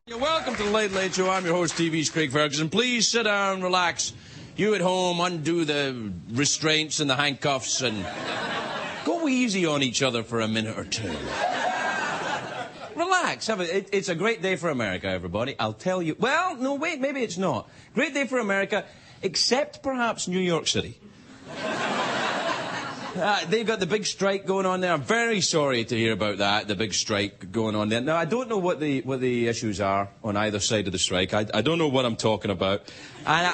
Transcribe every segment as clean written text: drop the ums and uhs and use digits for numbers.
You're welcome to the Late Late Show. I'm your host, TV's Craig Ferguson. Please sit down, relax. You at home, undo the restraints and the handcuffs and go easy on each other for a minute or two. Relax. It's a great day for America, everybody. I'll tell you. Well, no, wait, maybe it's not. Great day for America, except perhaps New York City. They've got the big strike going on there. I'm very sorry to hear about that, the big strike going on there. Now, I don't know what the issues are on either side of the strike. I don't know what I'm talking about. And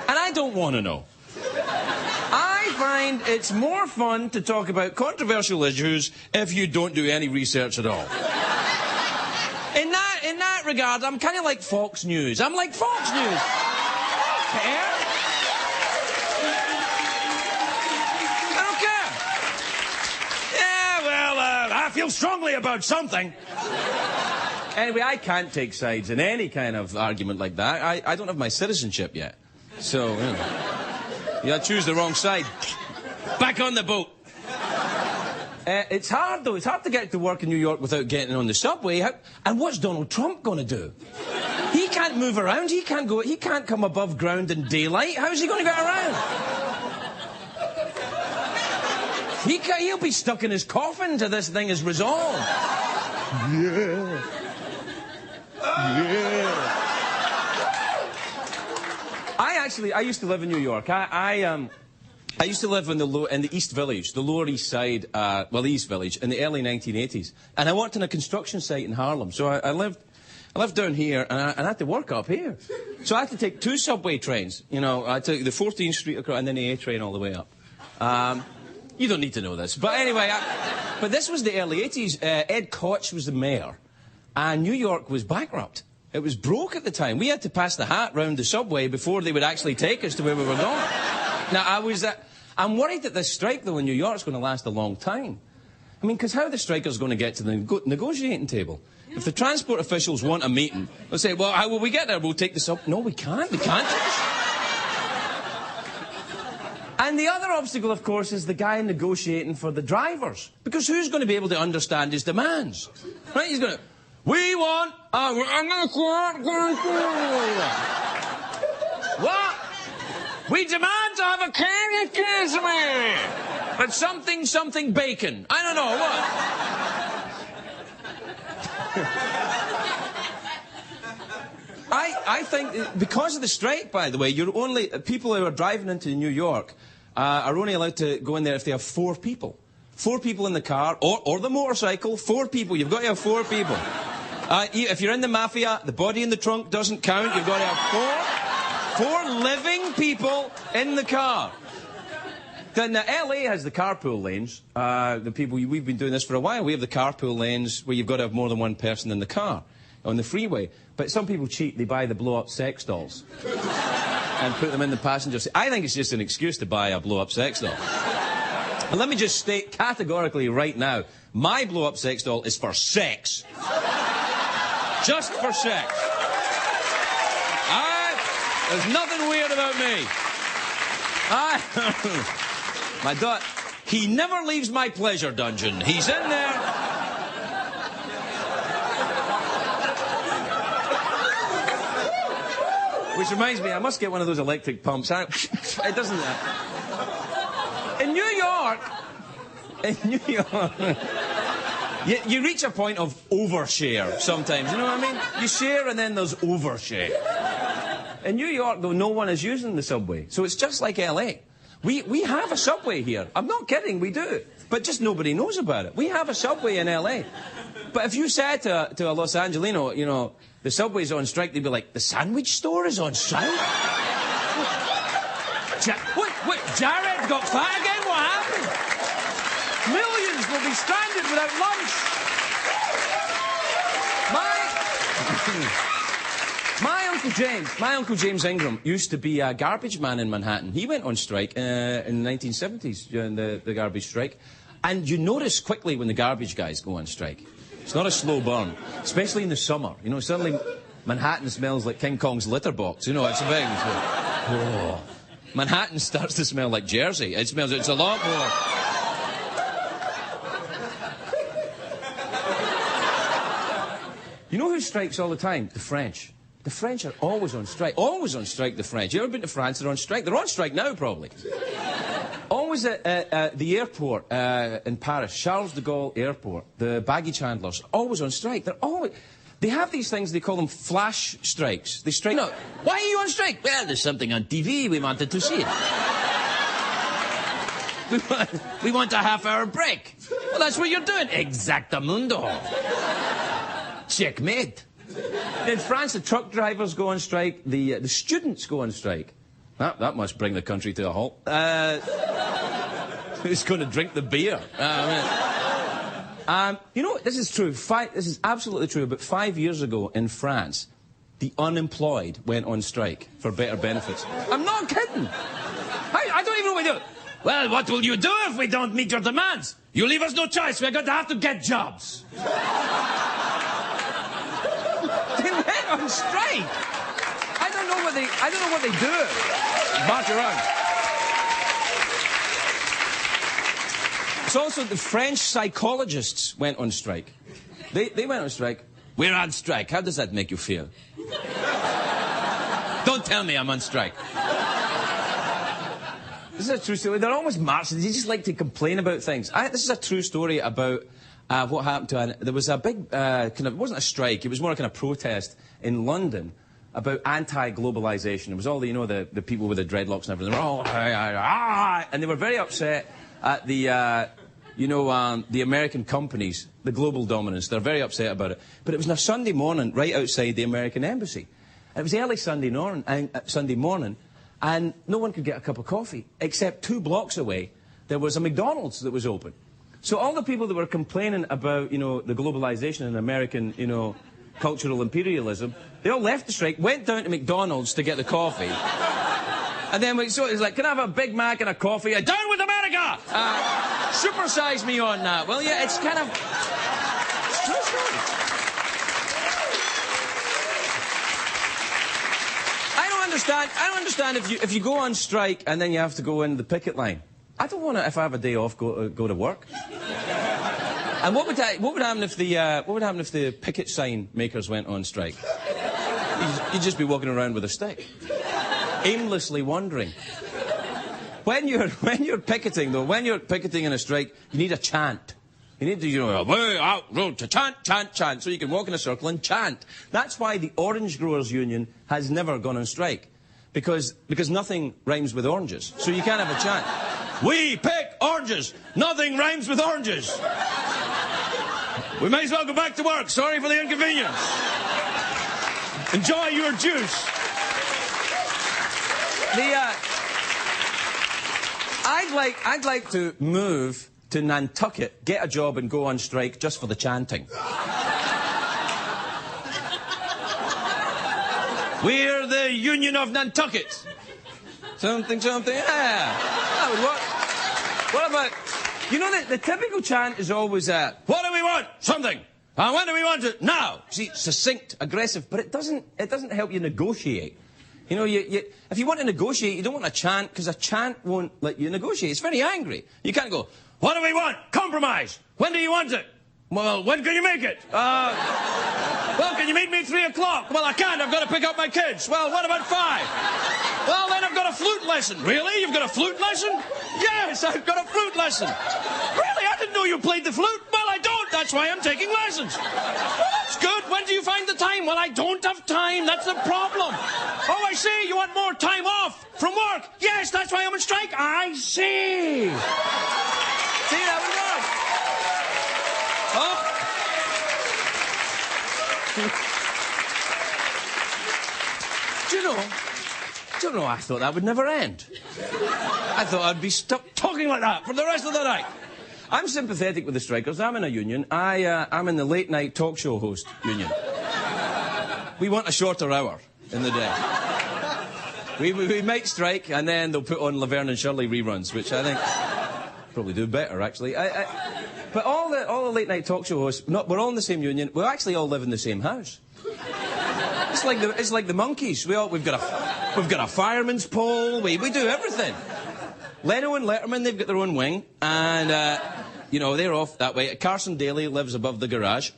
I don't want to know. I find it's more fun to talk about controversial issues if you don't do any research at all. In that regard, I'm kind of like Fox News. I'm like Fox News. I don't care. I feel strongly about something. Anyway, I can't take sides in any kind of argument like that. I don't have my citizenship yet. So, you know, I choose the wrong side. Back on the boat. It's hard, though. It's hard to get to work in New York without getting on the subway. And what's Donald Trump going to do? He can't move around. He can't come above ground in daylight. How's he going to get around? He'll be stuck in his coffin till this thing is resolved. Yeah. Yeah. I used to live in New York. I used to live in the East Village, the Lower East Side, the East Village, in the early 1980s. And I worked on a construction site in Harlem. So I lived down here, and I had to work up here. So I had to take 2 subway trains. You know, I took the 14th Street across, and then the A train all the way up. You don't need to know this. But anyway, but this was the early 80s. Ed Koch was the mayor, and New York was bankrupt. It was broke at the time. We had to pass the hat round the subway before they would actually take us to where we were going. Now, I'm worried that this strike, though, in New York is going to last a long time. I mean, because how are the strikers going to get to the negotiating table? If the transport officials want a meeting, they'll say, well, how will we get there? We'll take the sub... No, we can't. We can't. And the other obstacle, of course, is the guy negotiating for the drivers. Because who's going to be able to understand his demands? Right? He's going to... We want... What? We demand to have a can of cassowary. But something bacon. I don't know, what? I think, because of the strike, by the way, people who are driving into New York are only allowed to go in there if they have 4 people. 4 people in the car, or the motorcycle, 4 people. You've got to have 4 people. If you're in the mafia, the body in the trunk doesn't count. You've got to have 4 living people in the car. Now, LA has the carpool lanes. We've been doing this for a while. We have the carpool lanes where you've got to have more than 1 person in the car on the freeway. But some people cheat. They buy the blow-up sex dolls and put them in the passenger seat. I think it's just an excuse to buy a blow-up sex doll. And let me just state categorically right now, my blow-up sex doll is for sex. Just for sex. There's nothing weird about me. My daughter, he never leaves my pleasure dungeon. He's in there. Which reminds me, I must get one of those electric pumps. It doesn't... In New York... You reach a point of overshare sometimes, you know what I mean? You share and then there's overshare. In New York, though, no one is using the subway. So it's just like LA. We have a subway here. I'm not kidding, we do. But just nobody knows about it. We have a subway in LA. But if you said to a Los Angelino, you know, the subway's on strike, they'd be like, the sandwich store is on strike? What, Jared got fat again? What happened? Millions will be stranded without lunch. My Uncle James Ingram used to be a garbage man in Manhattan. He went on strike in the 1970s during the garbage strike. And you notice quickly when the garbage guys go on strike. It's not a slow burn, especially in the summer. You know, suddenly Manhattan smells like King Kong's litter box. You know, it's a big... Oh. Manhattan starts to smell like Jersey. It's a lot more... You know who strikes all the time? The French. The French are always on strike. Always on strike, the French. You ever been to France? They're on strike. They're on strike now, probably. Always at the airport in Paris, Charles de Gaulle Airport, the baggage handlers, always on strike. They're always... They have these things, they call them flash strikes. They strike... No, why are you on strike? Well, there's something on TV, we wanted to see it. we want a half-hour break. Well, that's what you're doing. Exactamundo. Checkmate. In France, the truck drivers go on strike, the students go on strike. That must bring the country to a halt. Who's going to drink the beer? You know, this is true. This is absolutely true. About 5 years ago in France, the unemployed went on strike for better benefits. I'm not kidding. I don't even know what we do. Well, what will you do if we don't meet your demands? You leave us no choice. We're going to have to get jobs. They went on strike. I don't know what they do. March around. It's also the French psychologists went on strike. They went on strike. We're on strike. How does that make you feel? Don't tell me I'm on strike. This is a true story. They're always marching. They just like to complain about things. This is a true story about what happened to... There was a big it wasn't a strike. It was more a kind of protest in London about anti-globalization. It was all the people with the dreadlocks and everything. They were all... and they were very upset at the American companies, the global dominance. They're very upset about it. But it was on a Sunday morning right outside the American embassy. And it was early Sunday morning, and no one could get a cup of coffee, except 2 blocks away, there was a McDonald's that was open. So all the people that were complaining about, the globalization and American, cultural imperialism, they all left the strike, went down to McDonald's to get the coffee. And then it was like, can I have a Big Mac and a coffee? Down with America! Supersize me on that. Well, yeah, it's kind of... It's true story. I don't understand if you go on strike and then you have to go in the picket line. I don't want to, if I have a day off, go to work. And what would happen if the picket sign makers went on strike? You'd just be walking around with a stick, aimlessly wandering. When you're picketing in a strike, you need a chant. You need to, way out, road to chant, chant, chant, so you can walk in a circle and chant. That's why the Orange Growers Union has never gone on strike. Because nothing rhymes with oranges. So you can't have a chant. We pick oranges. Nothing rhymes with oranges. We may as well go back to work. Sorry for the inconvenience. Enjoy your juice. I'd like to move to Nantucket, get a job and go on strike just for the chanting. We're the Union of Nantucket. Something, something, yeah. That would work. What about... the typical chant is always, what do we want? Something. And when do we want it? Now. See, succinct, aggressive, but it doesn't help you negotiate. If you want to negotiate, you don't want a chant, because a chant won't let you negotiate. It's very angry. You can't go, what do we want? Compromise. When do you want it? Well, when can you make it? Well, can you meet me at 3 o'clock? Well, I can't. I've got to pick up my kids. Well, what about 5? Well, then I've got a flute lesson. Really? You've got a flute lesson? Yes, I've got a flute lesson. Really? I didn't know you played the flute. Well, I don't. That's why I'm taking lessons. Well, that's good. When do you find the time? Well, I don't have time. That's the problem. Oh, I see. You want more time off from work? Yes, that's why I'm on strike. I see. See, that was good. Oh. Do you know, I thought that would never end. I thought I'd be stuck talking like that for the rest of the night. I'm sympathetic with the strikers. I'm in a union. I'm in the late night talk show host union. We want a shorter hour in the day. We might strike, and then they'll put on Laverne and Shirley reruns, which I think probably do better, actually. But all the late night talk show hosts, we're all in the same union. We actually all live in the same house. It's like the monkeys. We've got a fireman's pole. We do everything. Leno and Letterman, they've got their own wing, and they're off that way. Carson Daly lives above the garage.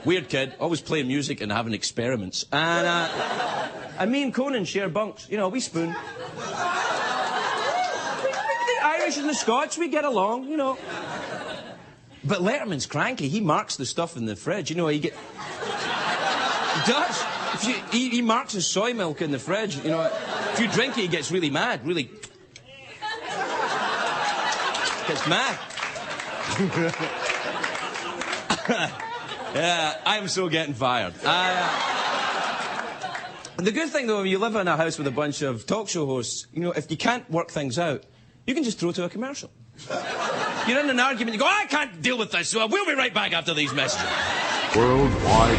Weird kid, always playing music and having experiments. And me and Conan share bunks. You know, we spoon. The Irish and the Scots, we get along, you know. But Letterman's cranky. He marks the stuff in the fridge. You know, he does. He marks his soy milk in the fridge. You know, if you drink it, he gets really mad. Really gets mad. Yeah, I am so getting fired. The good thing, though, when you live in a house with a bunch of talk show hosts, you know, if you can't work things out, you can just throw to a commercial. You're in an argument, you go, I can't deal with this, so we'll be right back after these messages. Worldwide